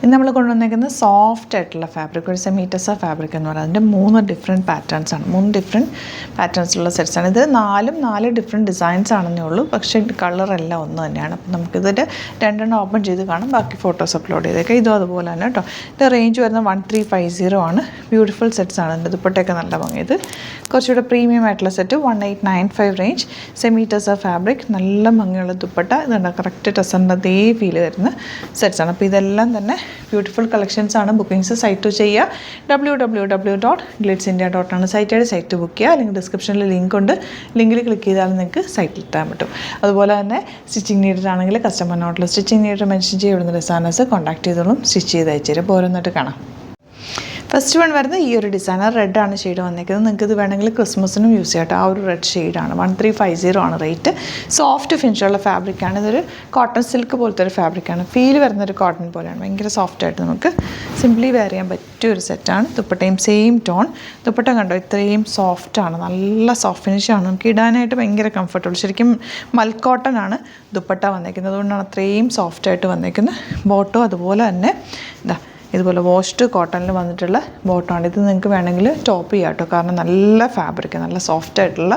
ഇന്ന് നമ്മൾ കൊണ്ടുവന്നിരിക്കുന്നത് സോഫ്റ്റ് ആയിട്ടുള്ള ഫാബ്രിക്, ഒരു സെമീറ്റസ ഫാബ്രിക് എന്ന് പറയുന്നത്. അതിൻ്റെ 3 ഡിഫറെൻറ്റ് പാറ്റേൺസാണ്, 3 ഡിഫറെൻറ്റ് പാറ്റേൺസുള്ള സെറ്റ്സാണ്. ഇത് 4 ഡിഫറെൻറ്റ് ഡിസൈൻസ് ആണെന്നേ ഉള്ളൂ, പക്ഷേ കളറെല്ലാം ഒന്ന് തന്നെയാണ്. അപ്പം നമുക്കിതിൻ്റെ 2 ഓപ്പൺ ചെയ്ത് കാണാം, ബാക്കി ഫോട്ടോസ് അപ്ലോഡ് ചെയ്തേക്കാം. ഇതും അതുപോലെ തന്നെ കേട്ടോ. ഇത് റേഞ്ച് വരുന്നത് 1350 ആണ്. ബ്യൂട്ടിഫുൾ സെറ്റ്സാണ്. ഇതിൻ്റെ ദുപ്പട്ടയൊക്കെ നല്ല ഭംഗി. ഇത് കുറച്ചുകൂടെ പ്രീമിയം ആയിട്ടുള്ള സെറ്റ് 1895 റേഞ്ച് സെമീറ്റസ ഫാബ്രിക്, നല്ല ഭംഗിയുള്ള ദുപ്പട്ട. ഇതുണ്ട് കറക്റ്റ് ടെസറിൻ്റെ അതേ ഫീല് വരുന്ന സെറ്റ്സാണ്. അപ്പോൾ ഇതെല്ലാം തന്നെ ബ്യൂട്ടിഫുൾ കളക്ഷൻസ് ആണ്. ബുക്കിംഗ്സ് സൈറ്റ് ചെയ്യുക, www.glitzindia.com ആണ് സൈറ്റ് ബുക്ക് ചെയ്യുക. അല്ലെങ്കിൽ ഡിസ്ക്രിപ്ഷനിൽ ലിങ്ക് ഉണ്ട്, ലിങ്കിൽ ക്ലിക്ക് ചെയ്താൽ നിങ്ങൾക്ക് സൈറ്റിൽ എത്താൻ പറ്റും. അതുപോലെ തന്നെ സ്റ്റിച്ചിങ് നീഡഡ് ആണെങ്കിൽ കസ്റ്റമർ നോട്ടിൽ സ്റ്റിച്ചിങ് നീഡഡ് മെൻഷൻ ചെയ്യുന്ന ഡിസൈനേഴ്സ് കോൺടാക്ട് ചെയ്തോളും, സ്റ്റിച്ച് ചെയ്ത് അയച്ചു തരും. അപ്പോൾ ഓരോന്നിട്ട് കാണാം. ഫസ്റ്റ് വൺ വരുന്നത് ഈ ഒരു ഡിസൈനർ റെഡാണ് ഷെയ്ഡ് വന്നിരിക്കുന്നത്. നിങ്ങൾക്ക് ഇത് വേണമെങ്കിൽ ക്രിസ്മസിനും യൂസ് ചെയ്യാം. ആ ഒരു റെഡ് ഷെയ്ഡാണ്. 1350 ആണ് റേറ്റ്. സോഫ്റ്റ് ഫിനിഷുള്ള ഫാബ്രിക്കാണ്. ഇതൊരു കോട്ടൺ സിൽക്ക് പോലത്തെ ഒരു ഫാബ്രിക്കാണ്. ഫീൽ വരുന്നൊരു കോട്ടൺ പോലെയാണ്. ഭയങ്കര സോഫ്റ്റായിട്ട് നമുക്ക് സിംപ്ലി വെയർ ചെയ്യാൻ പറ്റിയ ഒരു സെറ്റാണ്. ദുപ്പട്ടയും സെയിം ടോൺ. ദുപ്പട്ട കണ്ടോ, ഇത്രയും സോഫ്റ്റാണ്, നല്ല സോഫ്റ്റ് ഫിനിഷാണ്. നമുക്ക് ഇടാനായിട്ട് ഭയങ്കര കംഫർട്ടബിൾ. ശരിക്കും മൽക്കോട്ടൺ ആണ് ദുപ്പട്ട വന്നിരിക്കുന്നത്, അതുകൊണ്ടാണ് അത്രയും സോഫ്റ്റായിട്ട് വന്നിരിക്കുന്നത്. ബോട്ടോ അതുപോലെ തന്നെ ഇതാ ഇതുപോലെ വാഷ്ഡ് കോട്ടണിൽ വന്നിട്ടുള്ള ബോട്ടമാണ്. ഇത് നിങ്ങൾക്ക് വേണമെങ്കിൽ ടോപ്പ് ചെയ്യാം കേട്ടോ, കാരണം നല്ല ഫാബ്രിക്, നല്ല സോഫ്റ്റ് ആയിട്ടുള്ള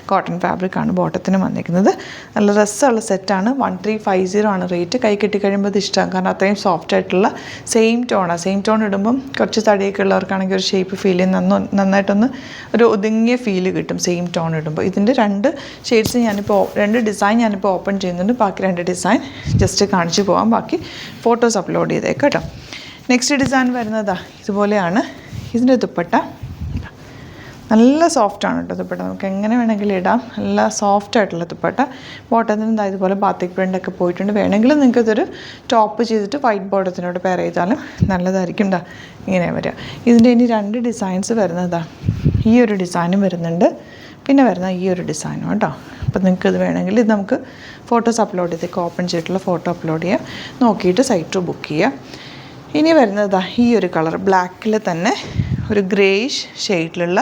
കോട്ടൺ ഫാബ്രിക്കാണ് ബോട്ടത്തിന് വന്നിരിക്കുന്നത്. നല്ല രസമുള്ള സെറ്റാണ്. 1350 ആണ് റേറ്റ്. കൈ കെട്ടിക്കഴിയുമ്പോൾ ഇത് ഇഷ്ടമാണ്, കാരണം അത്രയും സോഫ്റ്റ് ആയിട്ടുള്ള സെയിം ടോണാണ്. സെയിം ടോൺ ഇടുമ്പം കുറച്ച് തടിയൊക്കെ ഉള്ളവർക്കാണെങ്കിൽ ഒരു ഷേപ്പ് ഫീൽ ചെയ്യും, നന്നായിട്ടൊന്ന് ഒരു ഒതുങ്ങിയ ഫീല് കിട്ടും സെയിം ടോൺ ഇടുമ്പോൾ. ഇതിൻ്റെ 2 ഷെയ്ഡ്സ് ഞാനിപ്പോൾ 2 ഡിസൈൻ ഞാനിപ്പോൾ ഓപ്പൺ ചെയ്യുന്നുണ്ട്. ബാക്കി 2 ഡിസൈൻ ജസ്റ്റ് കാണിച്ചു പോകാം, ബാക്കി ഫോട്ടോസ് അപ്ലോഡ് ചെയ്തേക്കാം കേട്ടോ. നെക്സ്റ്റ് ഡിസൈൻ വരുന്നതാ ഇതുപോലെയാണ്. ഇതിൻ്റെ ദുപ്പട്ട നല്ല സോഫ്റ്റാണ് കേട്ടോ. ദുപ്പട്ട നമുക്ക് എങ്ങനെ വേണമെങ്കിലും ഇടാം, നല്ല സോഫ്റ്റ് ആയിട്ടുള്ള ദുപ്പട്ട. ബോട്ടത്തിന് ഇതാ ഇതുപോലെ ബാത്തിക് പ്രിൻ്റൊക്കെ പോയിട്ടുണ്ട്. വേണമെങ്കിൽ നിങ്ങൾക്ക് ഇതൊരു ടോപ്പ് ചെയ്തിട്ട് വൈറ്റ് ബോട്ടത്തിനോട് പെയർ ചെയ്താലും നല്ലതായിരിക്കും. ഇതാ ഇങ്ങനെ വരിക. ഇതിൻ്റെ ഇനി 2 ഡിസൈൻസ് വരുന്നതാ. ഈ ഒരു ഡിസൈനും വരുന്നുണ്ട്, പിന്നെ വരുന്ന ഈ ഒരു ഡിസൈനും കേട്ടോ. അപ്പോൾ നിങ്ങൾക്ക് ഇത് വേണമെങ്കിൽ ഇത് നമുക്ക് ഫോട്ടോസ് അപ്ലോഡ് ചെയ്തേക്ക്, ഓപ്പൺ ചെയ്തിട്ടുള്ള ഫോട്ടോ അപ്ലോഡ് ചെയ്യുക, നോക്കിയിട്ട് സൈറ്റ് ബുക്ക് ചെയ്യുക. ഇനി വരുന്നത് ഈ ഒരു കളർ ബ്ലാക്കിൽ തന്നെ ഒരു ഗ്രേയിഷ് ഷെയ്ഡിലുള്ള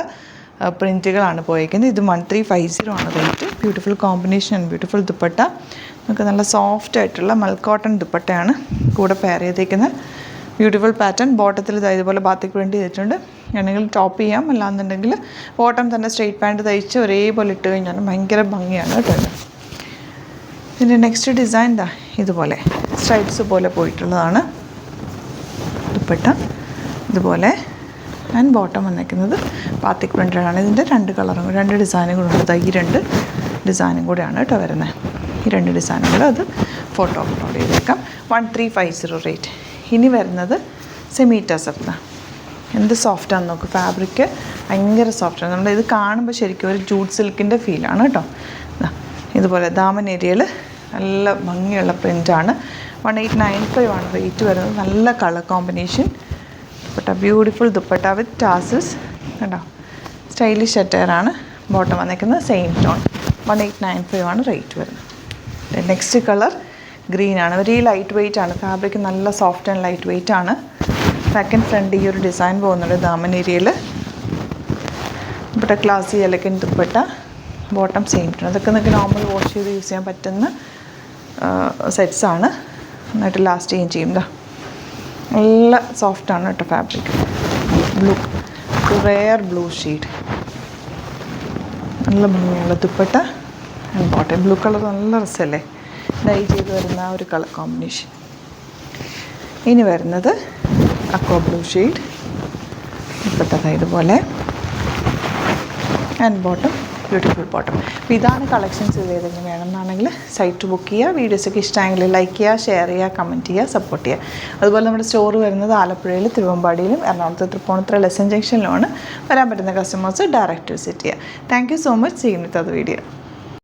പ്രിൻറ്റുകളാണ് പോയിരിക്കുന്നത്. ഇത് 1350 ആണ് rate. Beautiful combination and beautiful dupatta. നമുക്ക് നല്ല സോഫ്റ്റ് ആയിട്ടുള്ള മൽക്കോട്ടൺ ദുപ്പട്ടയാണ് കൂടെ പെയർ ചെയ്തേക്കുന്നത്. Beautiful pattern. ബോട്ടത്തിൽ ഇതുപോലെ ബാത്തിക് പ്രിൻറ്റ് ചെയ്തിട്ടുണ്ട്. വേണമെങ്കിൽ ടോപ്പ് ചെയ്യാം, അല്ലാന്നുണ്ടെങ്കിൽ ബോട്ടം തന്നെ സ്ട്രെയിറ്റ് പാൻറ്റ് തയ്ച്ച് ഒരേപോലെ ഇട്ട് കഴിഞ്ഞാൽ ഭയങ്കര ഭംഗിയാണ് കേട്ടോ. പിന്നെ നെക്സ്റ്റ് ഡിസൈൻ ഇതുപോലെ സ്ട്രൈപ്സ് പോലെ പോയിട്ടുള്ളതാണ് ദുപ്പട്ട. ഇതുപോലെ ആൻഡ് ബോട്ടം വന്നിരിക്കുന്നത് ബാത്തിക് പ്രിൻ്റഡാണ്. ഇതിൻ്റെ 2 കളറും 2 ഡിസൈനും കൂടെ ഉണ്ട്. ഈ 2 ഡിസൈനും കൂടെയാണ് കേട്ടോ വരുന്നത്. ഈ 2 ഡിസൈനുകൾ അത് ഫോട്ടോ അപ്ലോഡ് ചെയ്തേക്കാം. 1350 റേറ്റ്. ഇനി വരുന്നത് സെമീറ്റസർ. എന്ത് സോഫ്റ്റാണെന്ന് നോക്ക്. ഫാബ്രിക് ഭയങ്കര സോഫ്റ്റാണ്. നമ്മളിത് കാണുമ്പോൾ ശരിക്കും ഒരു ജൂട്ട് സിൽക്കിൻ്റെ ഫീലാണ് കേട്ടോ. ഇതുപോലെ ദാമൻ ഏരിയയിൽ നല്ല ഭംഗിയുള്ള പ്രിൻ്റാണ്. 1895 ആണ് റേറ്റ് വരുന്നത്. നല്ല colour combination dupatta. Beautiful dupatta with tassels കേട്ടോ. സ്റ്റൈലിഷ് അറ്റയറാണ്. ബോട്ടം വന്നിരിക്കുന്നത് സെയിം ടോൺ. 1895 ആണ് റേറ്റ് വരുന്നത്. നെക്സ്റ്റ് കളർ ഗ്രീനാണ്. വെരി ലൈറ്റ് വെയ്റ്റ് ആണ്. ഫാബ്രിക് നല്ല സോഫ്റ്റ് ആൻഡ് ലൈറ്റ് വെയ്റ്റ് ആണ്. ബാക്ക് ആൻഡ് ഫ്രണ്ട് ഈ ഒരു ഡിസൈൻ പോകുന്നുണ്ട് ദാമൻ ഏരിയയിൽ. Dupatta classy elegant dupatta. Bottom same tone. അതൊക്കെ നിങ്ങൾക്ക് നോർമൽ വാഷ് ചെയ്ത് യൂസ് ചെയ്യാൻ പറ്റുന്ന സെറ്റ്സാണ്. നന്നായിട്ട് ലാസ്റ്റ് ചെയ്യും. നല്ല സോഫ്റ്റാണ് കേട്ടോ fabric. Blue, rare blue shade, നല്ല ഭംഗിയുള്ള dupatta and bottom. Blue colour നല്ല രസമല്ലേ, ഡൈ ചെയ്ത് വരുന്ന ആ ഒരു കളർ കോമ്പിനേഷൻ. ഇനി വരുന്നത് അക്വാ ബ്ലൂ ഷെയ്ഡ് ദുപ്പട്ട ഇതുപോലെ ആൻഡ് ബോട്ടം ബ്യൂട്ടിഫുൾ ബോട്ടം. അപ്പോൾ ഇതാണ് കളക്ഷൻസ്. ഇത് ഏതെങ്കിലും വേണമെന്നാണെങ്കിൽ സൈറ്റ് ബുക്ക് ചെയ്യുക. വീഡിയോസൊക്കെ ഇഷ്ടമെങ്കിൽ ലൈക്ക് ചെയ്യുക, ഷെയർ ചെയ്യുക, കമൻറ്റ് ചെയ്യുക, സപ്പോർട്ട് ചെയ്യുക. അതുപോലെ നമ്മുടെ സ്റ്റോർ വരുന്നത് ആലപ്പുഴയിൽ, തിരുവമ്പാടിയിലും എറണാകുളത്ത് തൃപ്പൂണിത്തുറ ലെസൺ ജംഗ്ഷനിലുമാണ്. വരാൻ പറ്റുന്ന കസ്റ്റമേഴ്സ് ഡയറക്റ്റ് വിസിറ്റ് ചെയ്യുക. Thank you so much. See you with the video.